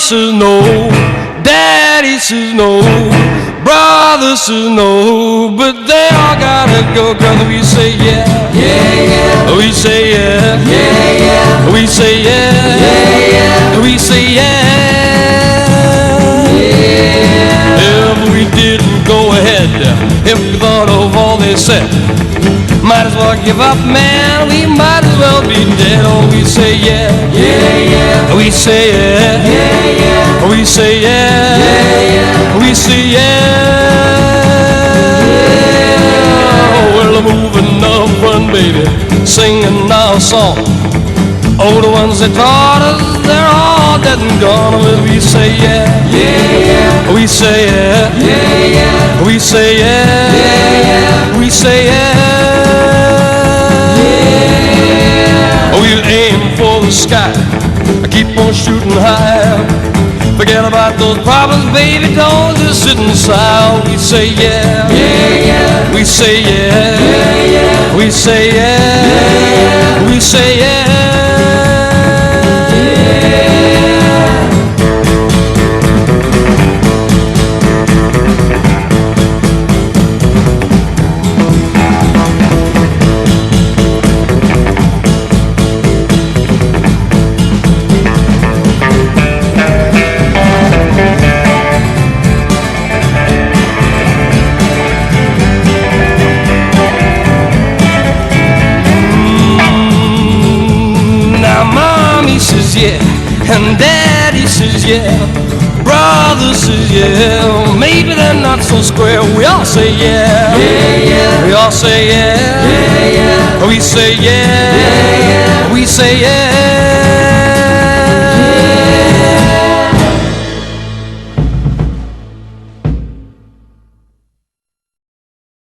says no, Daddy says no, brother says no, but they all gotta go, 'cause we say yeah, Yeah, yeah, we say yeah, yeah, yeah, we say yeah, yeah, yeah, we say yeah. yeah. If we didn't go ahead, if we thought of all they said, might as well give up, man, we might as well be dead. Oh, we say yeah, Yeah, yeah, we say yeah, yeah, yeah, we say yeah, yeah, we say yeah. Well, I'm moving up one, baby, singing our song. Oh, the ones that taught us, they're all dead and gone. Well, we say yeah, yeah, yeah, we say yeah, yeah, yeah, we say yeah, yeah, we say yeah. We'll aim for the sky, keep on shooting high. Forget about those problems, baby, don't just sit inside. We say yeah, yeah, yeah, we say yeah, yeah, we say yeah, we say yeah. Yeah, and Daddy says yeah, brother says yeah, maybe they're not so square. We all say yeah, yeah, yeah, we all say yeah, yeah, yeah, we say yeah, yeah, yeah. we say yeah.